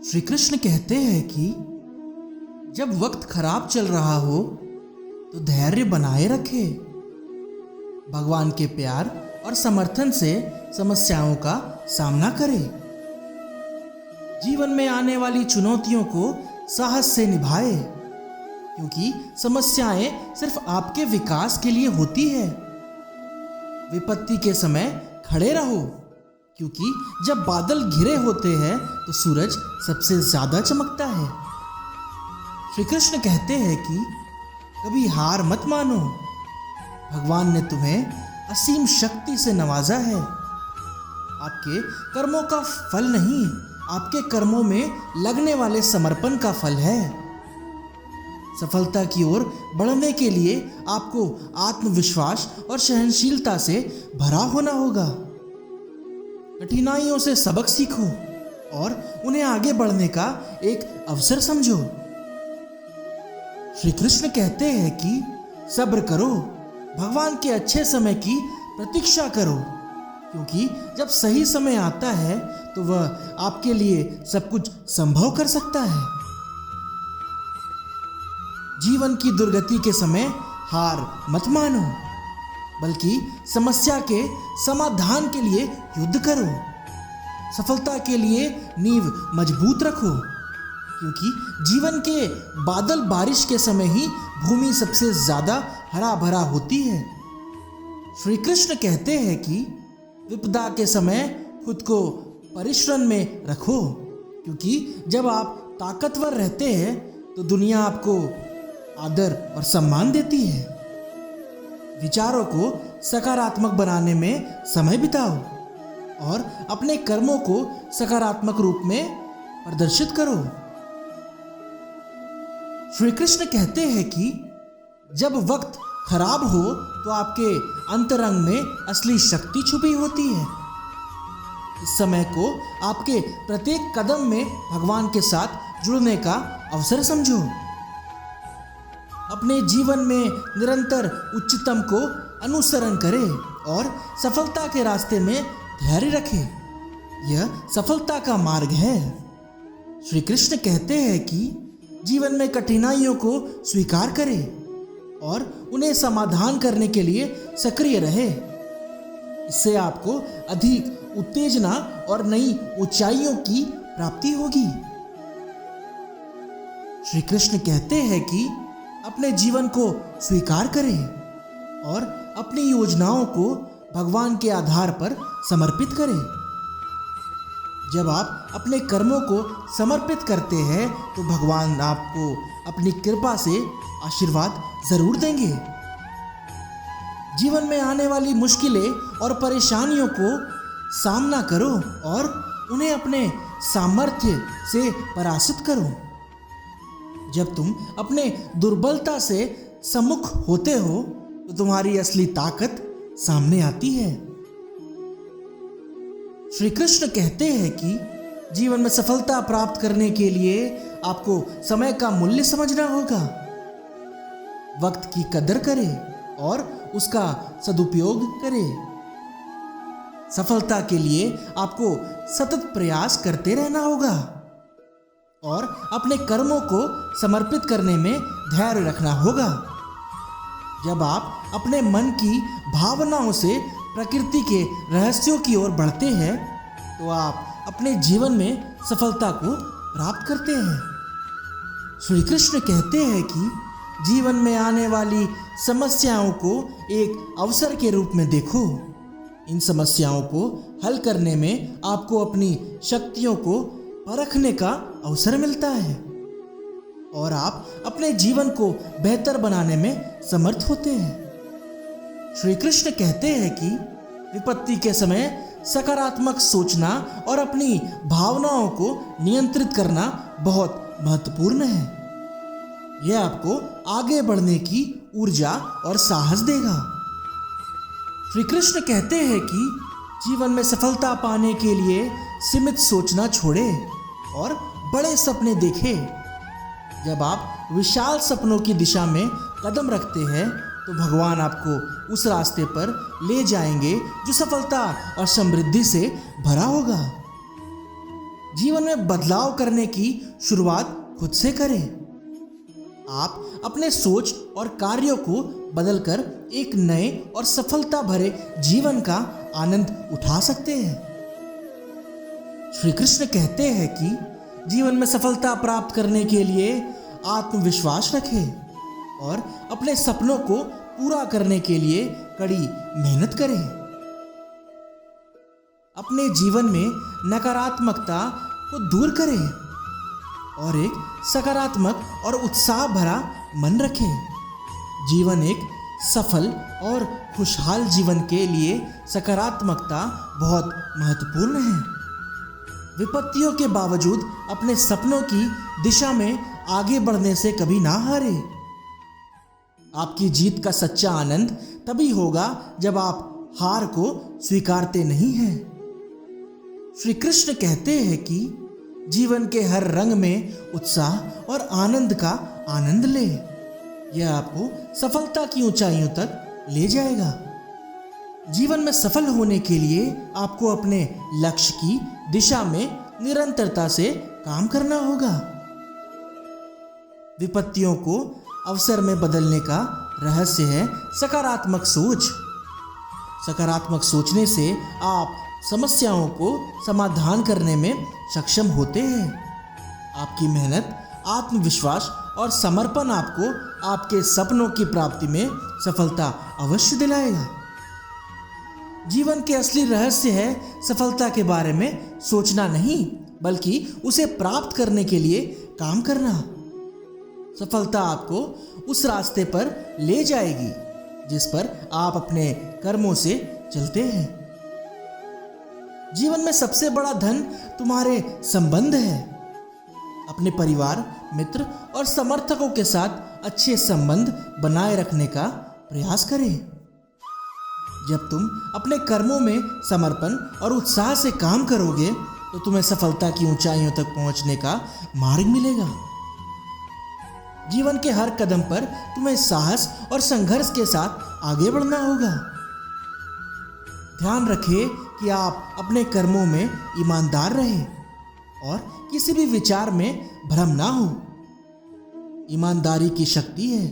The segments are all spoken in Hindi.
श्री कृष्ण कहते हैं कि जब वक्त खराब चल रहा हो तो धैर्य बनाए रखे। भगवान के प्यार और समर्थन से समस्याओं का सामना करें। जीवन में आने वाली चुनौतियों को साहस से निभाए, क्योंकि समस्याएं सिर्फ आपके विकास के लिए होती है। विपत्ति के समय खड़े रहो, क्योंकि जब बादल घिरे होते हैं तो सूरज सबसे ज्यादा चमकता है। श्री कृष्ण कहते हैं कि कभी हार मत मानो। भगवान ने तुम्हें असीम शक्ति से नवाजा है। आपके कर्मों का फल नहीं, आपके कर्मों में लगने वाले समर्पण का फल है। सफलता की ओर बढ़ने के लिए आपको आत्मविश्वास और सहनशीलता से भरा होना होगा। कठिनाइयों से सबक सीखो और उन्हें आगे बढ़ने का एक अवसर समझो। श्री कृष्ण कहते हैं कि सब्र करो, भगवान के अच्छे समय की प्रतीक्षा करो, क्योंकि जब सही समय आता है तो वह आपके लिए सब कुछ संभव कर सकता है। जीवन की दुर्गति के समय हार मत मानो, बल्कि समस्या के समाधान के लिए युद्ध करो। सफलता के लिए नींव मजबूत रखो, क्योंकि जीवन के बादल बारिश के समय ही भूमि सबसे ज्यादा हरा भरा होती है। श्री कृष्ण कहते हैं कि विपदा के समय खुद को परिश्रम में रखो, क्योंकि जब आप ताकतवर रहते हैं तो दुनिया आपको आदर और सम्मान देती है। विचारों को सकारात्मक बनाने में समय बिताओ और अपने कर्मों को सकारात्मक रूप में प्रदर्शित करो। श्री कृष्ण कहते हैं कि जब वक्त खराब हो तो आपके अंतरंग में असली शक्ति छुपी होती है। इस समय को आपके प्रत्येक कदम में भगवान के साथ जुड़ने का अवसर समझो। अपने जीवन में निरंतर उच्चतम को अनुसरण करें और सफलता के रास्ते में धैर्य रखें। यह सफलता का मार्ग है। श्री कृष्ण कहते हैं कि जीवन में कठिनाइयों को स्वीकार करें और उन्हें समाधान करने के लिए सक्रिय रहे। इससे आपको अधिक उत्तेजना और नई ऊंचाइयों की प्राप्ति होगी। श्री कृष्ण कहते हैं कि अपने जीवन को स्वीकार करें और अपनी योजनाओं को भगवान के आधार पर समर्पित करें। जब आप अपने कर्मों को समर्पित करते हैं तो भगवान आपको अपनी कृपा से आशीर्वाद जरूर देंगे। जीवन में आने वाली मुश्किलें और परेशानियों को सामना करो और उन्हें अपने सामर्थ्य से पराजित करो। जब तुम अपने दुर्बलता से सम्मुख होते हो तो तुम्हारी असली ताकत सामने आती है। श्री कृष्ण कहते हैं कि जीवन में सफलता प्राप्त करने के लिए आपको समय का मूल्य समझना होगा। वक्त की कदर करें और उसका सदुपयोग करें। सफलता के लिए आपको सतत प्रयास करते रहना होगा और अपने कर्मों को समर्पित करने में धैर्य रखना होगा। जब आप अपने मन की भावनाओं से प्रकृति के रहस्यों की ओर बढ़ते हैं तो आप अपने जीवन में सफलता को प्राप्त करते हैं। श्री कृष्ण कहते हैं कि जीवन में आने वाली समस्याओं को एक अवसर के रूप में देखो। इन समस्याओं को हल करने में आपको अपनी शक्तियों को परखने का अवसर मिलता है और आप अपने जीवन को बेहतर बनाने में समर्थ होते हैं। श्री कृष्ण कहते हैं कि विपत्ति के समय सकारात्मक सोचना और अपनी भावनाओं को नियंत्रित करना बहुत महत्वपूर्ण है। यह आपको आगे बढ़ने की ऊर्जा और साहस देगा। श्री कृष्ण कहते हैं कि जीवन में सफलता पाने के लिए सीमित सोचना छोड़ें और बड़े सपने देखें। जब आप विशाल सपनों की दिशा में कदम रखते हैं तो भगवान आपको उस रास्ते पर ले जाएंगे जो सफलता और समृद्धि से भरा होगा। जीवन में बदलाव करने की शुरुआत खुद से करें। आप अपने सोच और कार्यों को बदलकर एक नए और सफलता भरे जीवन का आनंद उठा सकते हैं। श्री कृष्ण कहते हैं कि जीवन में सफलता प्राप्त करने के लिए आत्मविश्वास रखें और अपने सपनों को पूरा करने के लिए कड़ी मेहनत करें। अपने जीवन में नकारात्मकता को दूर करें और एक सकारात्मक और उत्साह भरा मन रखें। जीवन एक सफल और खुशहाल जीवन के लिए सकारात्मकता बहुत महत्वपूर्ण है। विपत्तियों के बावजूद अपने सपनों की दिशा में आगे बढ़ने से कभी ना हारे। आपकी जीत का सच्चा आनंद तभी होगा जब आप हार को स्वीकारते नहीं हैं। श्री कृष्ण कहते हैं कि जीवन के हर रंग में उत्साह और आनंद का आनंद ले। यह आपको सफलता की ऊंचाइयों तक ले जाएगा। जीवन में सफल होने के लिए आपको अपने लक्ष्य की दिशा में निरंतरता से काम करना होगा। विपत्तियों को अवसर में बदलने का रहस्य है सकारात्मक सोच। सकारात्मक सोचने से आप समस्याओं को समाधान करने में सक्षम होते हैं। आपकी मेहनत, आत्मविश्वास और समर्पण आपको आपके सपनों की प्राप्ति में सफलता अवश्य दिलाएगा। जीवन के असली रहस्य है सफलता के बारे में सोचना नहीं, बल्कि उसे प्राप्त करने के लिए काम करना। सफलता आपको उस रास्ते पर ले जाएगी जिस पर आप अपने कर्मों से चलते हैं। जीवन में सबसे बड़ा धन तुम्हारे संबंध है। अपने परिवार, मित्र और समर्थकों के साथ अच्छे संबंध बनाए रखने का प्रयास करें। जब तुम अपने कर्मों में समर्पण और उत्साह से काम करोगे तो तुम्हें सफलता की ऊंचाइयों तक पहुंचने का मार्ग मिलेगा। जीवन के हर कदम पर तुम्हें साहस और संघर्ष के साथ आगे बढ़ना होगा। ध्यान रखें कि आप अपने कर्मों में ईमानदार रहें और किसी भी विचार में भ्रम ना हो। ईमानदारी की शक्ति है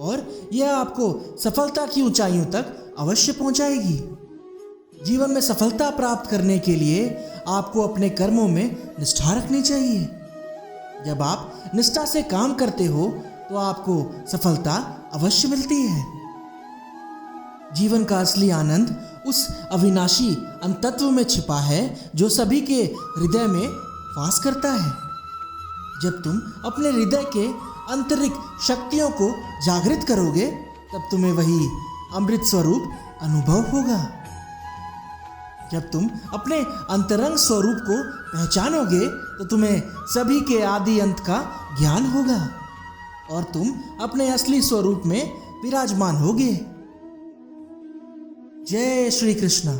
और यह आपको सफलता की ऊंचाइयों तक अवश्य पहुंचाएगी। जीवन में सफलता प्राप्त करने के लिए आपको अपने कर्मों में निष्ठा रखनी चाहिए। जब आप निष्ठा से काम करते हो तो आपको सफलता अवश्य मिलती है। जीवन का असली आनंद उस अविनाशी अंतत्व में छिपा है जो सभी के हृदय में वास करता है। जब तुम अपने हृदय के आंतरिक शक्तियों को जागृत करोगे तब तुम्हें वही अमृत स्वरूप अनुभव होगा। जब तुम अपने अंतरंग स्वरूप को पहचानोगे तो तुम्हें सभी के आदि अंत का ज्ञान होगा और तुम अपने असली स्वरूप में विराजमान होगे। जय श्री कृष्ण।